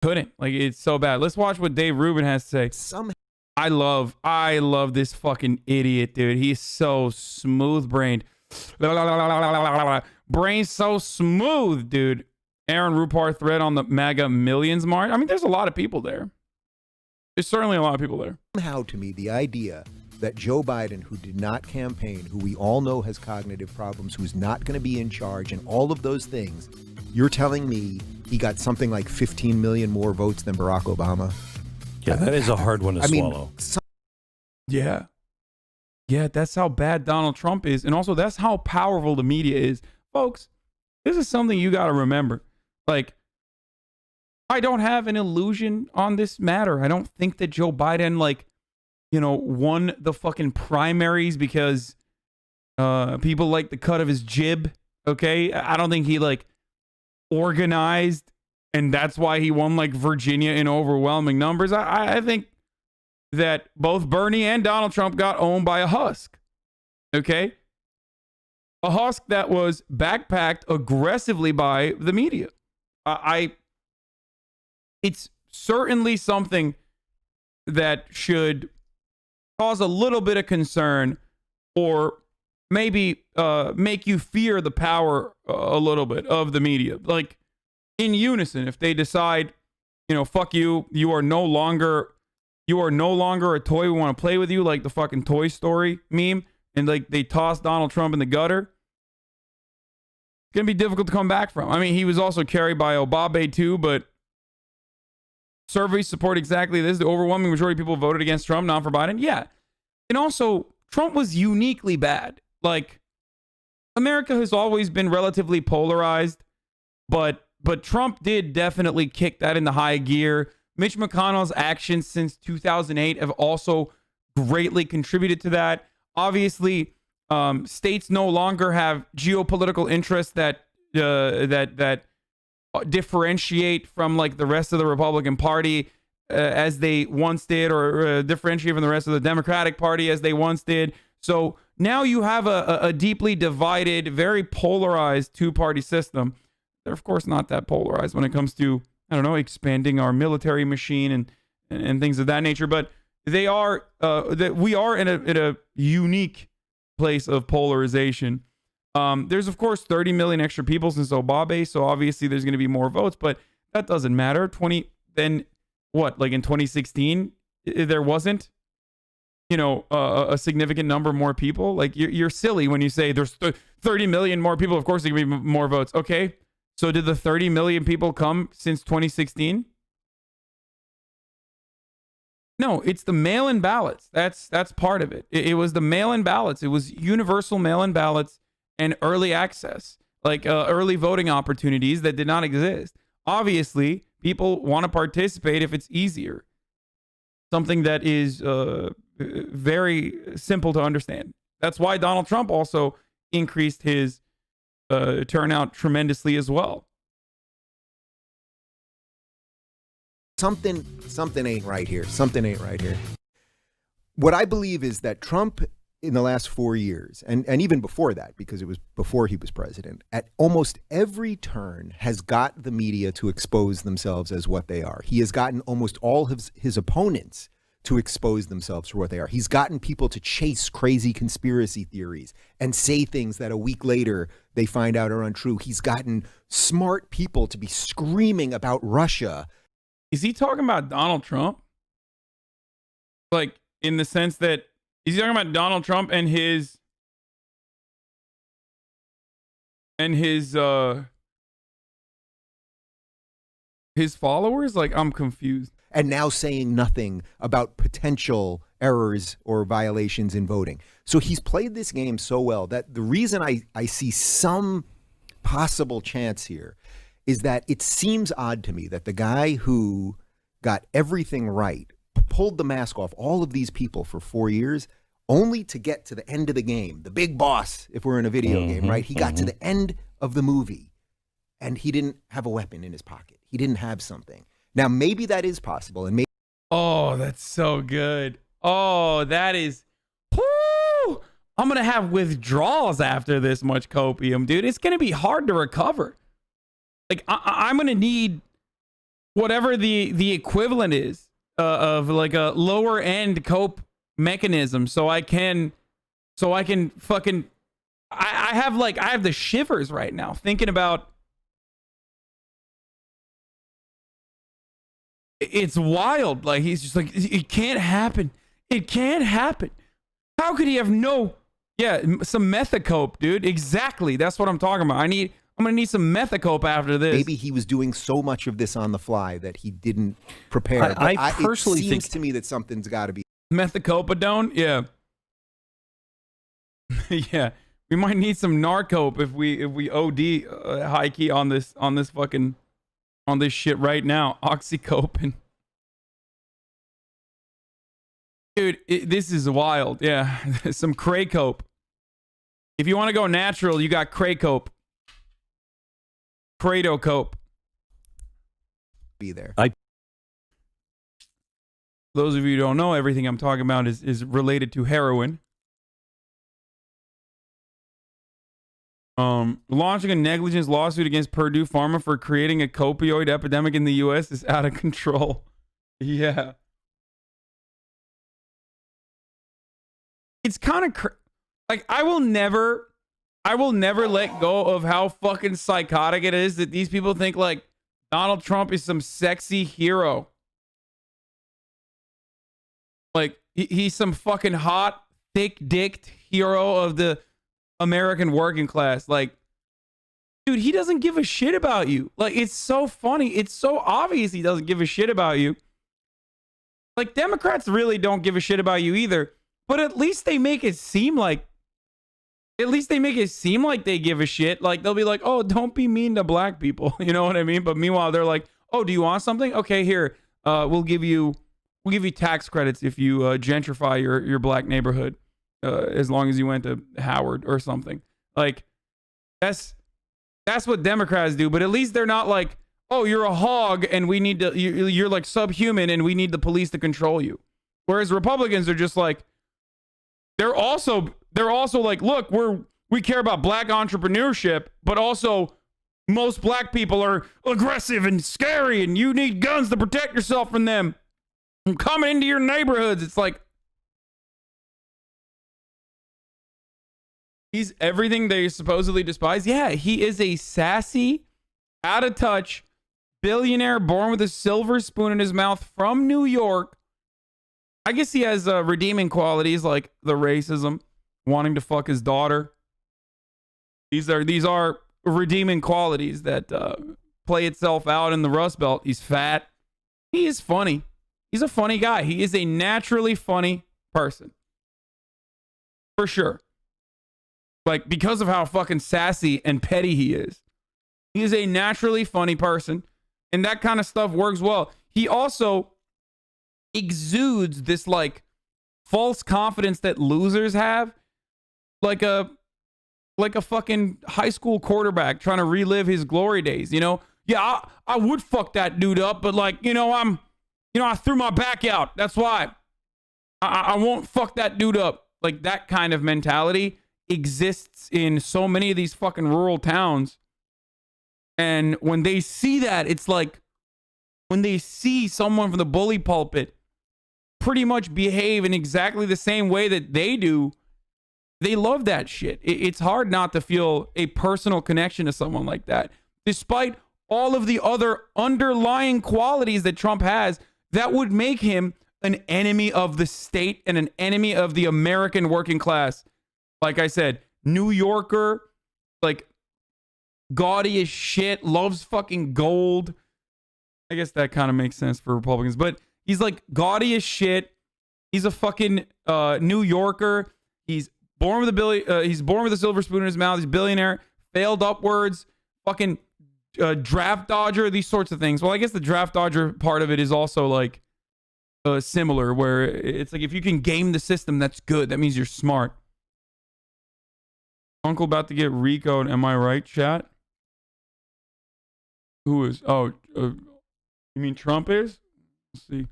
Couldn't. Like, it's so bad. Let's watch what Dave Rubin has to say. I love this fucking idiot, dude. He's so smooth-brained. Brain so smooth, dude. Aaron Rupar thread on the MAGA Millions March. I mean, there's a lot of people there. There's certainly a lot of people there. Somehow, to me, the idea that Joe Biden, who did not campaign, who we all know has cognitive problems, who's not going to be in charge, and all of those things, you're telling me he got something like 15 million more votes than Barack Obama? Yeah, that is a hard one to swallow. Yeah. Yeah, that's how bad Donald Trump is. And also, that's how powerful the media is. Folks, this is something you got to remember. Like, I don't have an illusion on this matter. I don't think that Joe Biden, like, you know, won the fucking primaries because people like the cut of his jib, okay? I don't think he, like, organized, and that's why he won, like, Virginia in overwhelming numbers. I think that both Bernie and Donald Trump got owned by a husk, okay? A husk that was backpacked aggressively by the media. It's certainly something that should cause a little bit of concern, or maybe make you fear the power a little bit of the media. Like, in unison, if they decide, you know, fuck you, you are no longer a toy, we want to play with you, like the fucking Toy Story meme, and like they toss Donald Trump in the gutter, it's gonna be difficult to come back from. I mean, he was also carried by Obabe too, but surveys support exactly this. The overwhelming majority of people voted against Trump, not for Biden. Yeah. And also, Trump was uniquely bad. Like, America has always been relatively polarized, but Trump did definitely kick that into high gear. Mitch McConnell's actions since 2008 have also greatly contributed to that. Obviously, states no longer have geopolitical interests that differentiate from, like, the rest of the Republican Party as they once did, or differentiate from the rest of the Democratic Party as they once did. So now you have a deeply divided, very polarized two-party system. They're, of course, not that polarized when it comes to, I don't know, expanding our military machine and things of that nature. But they are we are in a unique place of polarization. There's, of course, 30 million extra people since Obabe, so obviously there's going to be more votes, but that doesn't matter. Then what? Like in 2016, there wasn't, you know, a significant number more people. Like, you're silly when you say there's 30 million more people. Of course, there can be more votes. Okay, so did the 30 million people come since 2016? No, it's the mail-in ballots. That's part of it. It was the mail-in ballots. It was universal mail-in ballots and early access, like early voting opportunities that did not exist. Obviously, people want to participate if it's easier. Something that is very simple to understand. That's why Donald Trump also increased his turnout tremendously as well. Something ain't right here. Something ain't right here. What I believe is that Trump, in the last 4 years, and even before that, because it was before he was president, at almost every turn has got the media to expose themselves as what they are. He has gotten almost all of his opponents to expose themselves for what they are. He's gotten people to chase crazy conspiracy theories and say things that a week later they find out are untrue. He's gotten smart people to be screaming about Russia. Is he talking about Donald Trump? Like, in the sense that, is he talking about Donald Trump and his followers? Like, I'm confused. And now saying nothing about potential errors or violations in voting. So he's played this game so well that the reason I see some possible chance here is that it seems odd to me that the guy who got everything right, pulled the mask off all of these people for 4 years, only to get to the end of the game, the big boss, if we're in a video game, right? He got to the end of the movie and he didn't have a weapon in his pocket. He didn't have something. Now, maybe that is possible. And maybe. Oh, that's so good. Oh, that is. Whoo! I'm going to have withdrawals after this much copium, dude. It's going to be hard to recover. Like, I'm going to need whatever the equivalent is of like a lower end cope mechanism, so I can fucking I have the shivers right now thinking about. It's wild. Like, he's just like, it can't happen. It can't happen. How could he have no? Yeah, some methacope, dude. Exactly. That's what I'm talking about. I'm gonna need some methacope after this. Maybe he was doing so much of this on the fly that he didn't prepare. I personally it seems think to me that something's got to be Methacopadone. Yeah. Yeah. We might need some narcope if we OD high key on this shit right now. Oxycope and dude, this is wild. Yeah, some Craycope. If you want to go natural, you got Craycope, Cradocope. be there. Those of you who don't know, everything I'm talking about is related to heroin. Launching a negligence lawsuit against Purdue Pharma for creating a opioid epidemic in the U.S. is out of control. Yeah. It's kind of like I will never let go of how fucking psychotic it is that these people think like Donald Trump is some sexy hero. Like he's some fucking hot, thick-dicked hero of the American working class. Like, dude, he doesn't give a shit about you. Like, it's so funny. It's so obvious he doesn't give a shit about you. Like, Democrats really don't give a shit about you either. But at least they make it seem like they give a shit. Like, they'll be like, oh, don't be mean to black people. You know what I mean? But meanwhile, they're like, oh, do you want something? Okay, here. We'll give you tax credits if you gentrify your black neighborhood. As long as you went to Howard or something. Like, that's what Democrats do. But at least they're not like, oh, you're a hog and we need to, you're like subhuman and we need the police to control you. Whereas Republicans are just like, they're also like, look, we care about black entrepreneurship, but also most black people are aggressive and scary and you need guns to protect yourself from them. I'm coming into your neighborhoods. It's like, he's everything they supposedly despise. Yeah, he is a sassy, out of touch billionaire born with a silver spoon in his mouth from New York. I guess he has redeeming qualities like the racism, wanting to fuck his daughter. These are redeeming qualities that play itself out in the Rust Belt. He's fat. He is funny. He's a funny guy. He is a naturally funny person. For sure. Like, because of how fucking sassy and petty he is. He is a naturally funny person. And that kind of stuff works well. He also exudes this, like, false confidence that losers have. Like a fucking high school quarterback trying to relive his glory days, you know? Yeah, I would fuck that dude up, but, like, I threw my back out. That's why. I won't fuck that dude up. Like, that kind of mentality exists in so many of these fucking rural towns. And when they see that, it's like when they see someone from the bully pulpit pretty much behave in exactly the same way that they do, they love that shit. It's hard not to feel a personal connection to someone like that, despite all of the other underlying qualities that Trump has that would make him an enemy of the state and an enemy of the American working class. Like I said, New Yorker, like, gaudy as shit, loves fucking gold. I guess that kind of makes sense for Republicans, but he's like gaudy as shit. He's a fucking New Yorker. He's born with a silver spoon in his mouth. He's a billionaire, failed upwards, fucking draft dodger, these sorts of things. Well, I guess the draft dodger part of it is also like similar, where it's like if you can game the system, that's good. That means you're smart. Uncle about to get Rico'd. Am I right, chat? Who is? Oh, you mean Trump is? Let's see.